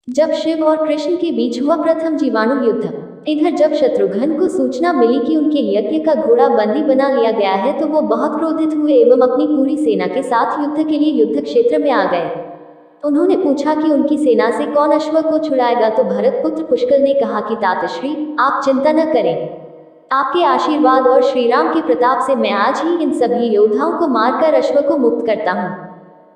जब शिव और कृष्ण के बीच हुआ प्रथम जीवाणु युद्ध। इधर जब शत्रुघ्न को सूचना मिली कि उनके यज्ञ का घोड़ा बंदी बना लिया गया है तो वो बहुत क्रोधित हुए एवं अपनी पूरी सेना के साथ युद्ध के लिए युद्ध क्षेत्र में आ गए। उन्होंने पूछा कि उनकी सेना से कौन अश्व को छुड़ाएगा, तो भरत पुत्र पुष्कल ने कहा कि तातश्री आप चिंता न करें, आपके आशीर्वाद और श्रीराम के प्रताप से मैं आज ही इन सभी योद्धाओं को मारकर अश्व को मुक्त करता हूँ।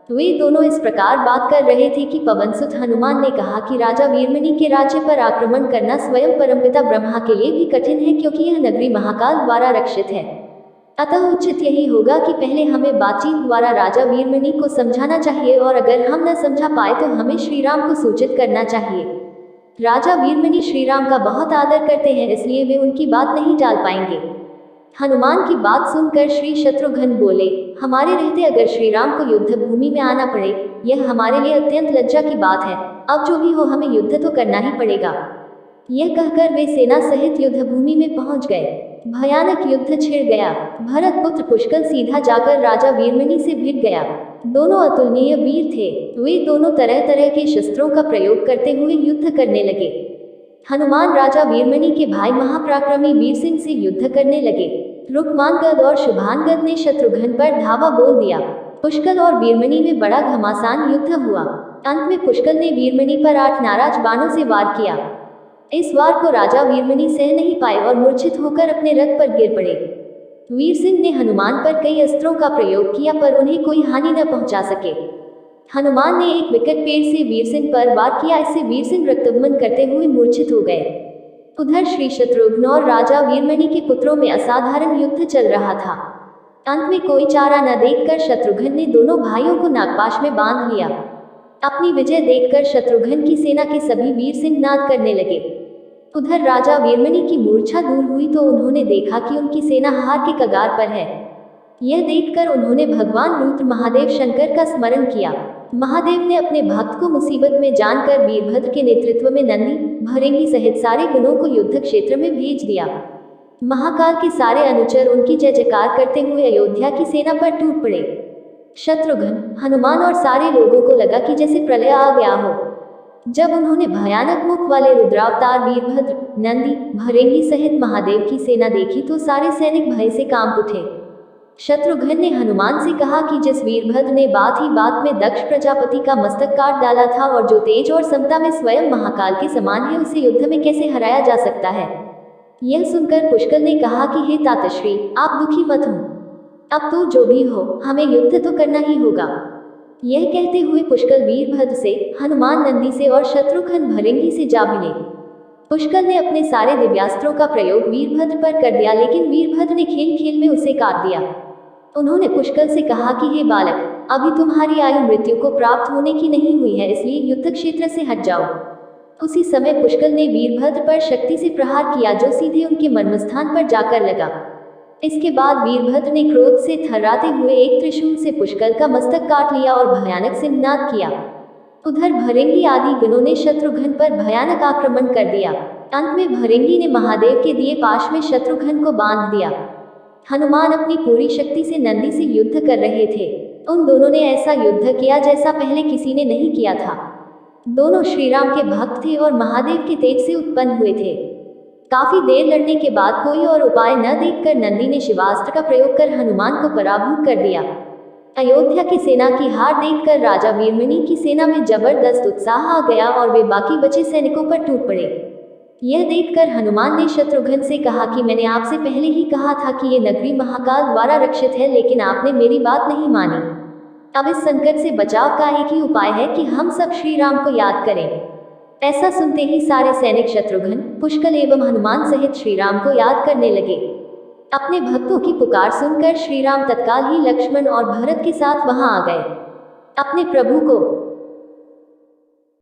वे दोनों इस प्रकार बात कर रहे थे कि पवनसुत हनुमान ने कहा कि राजा वीरमणि के राज्य पर आक्रमण करना स्वयं परमपिता ब्रह्मा के लिए भी कठिन है, क्योंकि यह नगरी महाकाल द्वारा रक्षित है। अतः उचित यही होगा कि पहले हमें बातचीत द्वारा राजा वीरमणि को समझाना चाहिए, और अगर हम न समझा पाए तो हमें श्रीराम को सूचित करना चाहिए। राजा वीरमणि श्रीराम का बहुत आदर करते हैं, इसलिए वे उनकी बात नहीं टाल पाएंगे। हनुमान की बात सुनकर श्री शत्रुघ्न बोले, हमारे रहते अगर श्रीराम को युद्ध भूमि में आना पड़े, यह हमारे लिए अत्यंत लज्जा की बात है। अब जो भी हो हमें युद्ध तो करना ही पड़ेगा। यह कहकर वे सेना सहित युद्ध भूमि में पहुंच गए। भयानक युद्ध छिड़ गया। भरत पुत्र पुष्कल सीधा जाकर राजा वीरमणि से भिड़ गया। दोनों अतुलनीय वीर थे। वे दोनों तरह तरह के शस्त्रों का प्रयोग करते हुए युद्ध करने लगे। हनुमान राजा वीरमणि के भाई महापराक्रमी वीर सिंह से युद्ध करने लगे। रुक्मांगद और शुभांगद ने शत्रुघ्न पर धावा बोल दिया। पुष्कल और वीरमणि में बड़ा घमासान युद्ध हुआ। अंत में पुष्कल ने वीरमणि पर 8 नाराज बाणों से वार किया। इस वार को राजा वीरमणि सह नहीं पाए और मूर्छित होकर अपने रथ पर गिर पड़े। वीर सिंह ने हनुमान पर कई अस्त्रों का प्रयोग किया, पर उन्हें कोई हानि न पहुंचा सके। हनुमान ने एक विकट पेड़ से वीर सिंह पर वार किया, इससे वीर सिंह रक्तगमन करते हुए मूर्छित हो गए। उधर श्री शत्रुघ्न और राजा वीरमणि के पुत्रों में असाधारण युद्ध चल रहा था। अंत में कोई चारा न देखकर शत्रुघ्न ने दोनों भाइयों को नागपाश में बांध लिया। अपनी विजय देखकर शत्रुघ्न की सेना के सभी वीर सिंह नाद करने लगे। उधर राजा वीरमणि की मूर्छा दूर हुई तो उन्होंने देखा कि उनकी सेना हार के कगार पर है। यह देखकर उन्होंने भगवान रुद्र महादेव शंकर का स्मरण किया। महादेव ने अपने भक्त को मुसीबत में जानकर वीरभद्र के नेतृत्व में नंदी, भरेंगी सहित सारे गणों को युद्ध क्षेत्र में भेज दिया। महाकाल के सारे अनुचर उनकी जय जयकार करते हुए अयोध्या की सेना पर टूट पड़े। शत्रुघ्न, हनुमान और सारे लोगों को लगा कि जैसे प्रलय आ गया हो। जब उन्होंने भयानक मुख वाले रुद्रावतार वीरभद्र, नंदी, भरेंगी सहित महादेव की सेना देखी तो सारे सैनिक भय से कांप उठे। शत्रुघ्न ने हनुमान से कहा कि जिस वीरभद्र ने बात ही बात में दक्ष प्रजापति का मस्तक काट डाला था और जो तेज और समता में स्वयं महाकाल के समान है, उसे युद्ध में कैसे हराया जा सकता है। यह सुनकर पुष्कल ने कहा कि हे तातश्री, आप दुखी मत हो। अब तो जो भी हो हमें युद्ध तो करना ही होगा। यह कहते हुए पुष्कल वीरभद्र से, हनुमान नंदी से और शत्रुघ्न भरेंगी से जा मिले। पुष्कल ने अपने सारे दिव्यास्त्रों का प्रयोग वीरभद्र पर कर दिया, लेकिन वीरभद्र ने खेल खेल में उसे काट दिया। उन्होंने पुष्कल से कहा कि हे बालक, अभी तुम्हारी आयु मृत्यु को प्राप्त होने की नहीं हुई है, इसलिए युद्ध क्षेत्र से हट जाओ। उसी समय पुष्कल ने वीरभद्र पर शक्ति से प्रहार किया, जो सीधे उनके मर्मस्थान पर जाकर लगा। इसके बाद वीरभद्र ने क्रोध से थर्राते हुए एक त्रिशूल से पुष्कल का मस्तक काट लिया और भयानक सिंहनाद किया। उधर भरेंगी आदि गणों ने शत्रुघ्न पर भयानक आक्रमण कर दिया। अंत में भरेंगी ने महादेव के दिए पाश में शत्रुघ्न को बांध दिया। हनुमान अपनी पूरी शक्ति से नंदी से युद्ध कर रहे थे। उन दोनों ने ऐसा युद्ध किया जैसा पहले किसी ने नहीं किया था। दोनों श्रीराम के भक्त थे और महादेव के तेज से उत्पन्न हुए थे। काफी देर लड़ने के बाद कोई और उपाय न देखकर नंदी ने शिवास्त्र का प्रयोग कर हनुमान को पराभूत कर दिया। अयोध्या की सेना की हार देखकर राजा वीरमणि की सेना में जबरदस्त उत्साह आ गया और वे बाकी बचे सैनिकों पर टूट पड़े। यह देखकर हनुमान ने शत्रुघ्न से कहा कि मैंने आपसे पहले ही कहा था कि ये नगरी महाकाल द्वारा रक्षित है, लेकिन आपने मेरी बात नहीं मानी। अब इस संकट से बचाव का एक ही उपाय है कि हम सब श्री राम को याद करें। ऐसा सुनते ही सारे सैनिक शत्रुघ्न, पुष्कल एवं हनुमान सहित श्रीराम को याद करने लगे। अपने भक्तों की पुकार सुनकर श्रीराम तत्काल ही लक्ष्मण और भरत के साथ वहां आ गए। अपने प्रभु को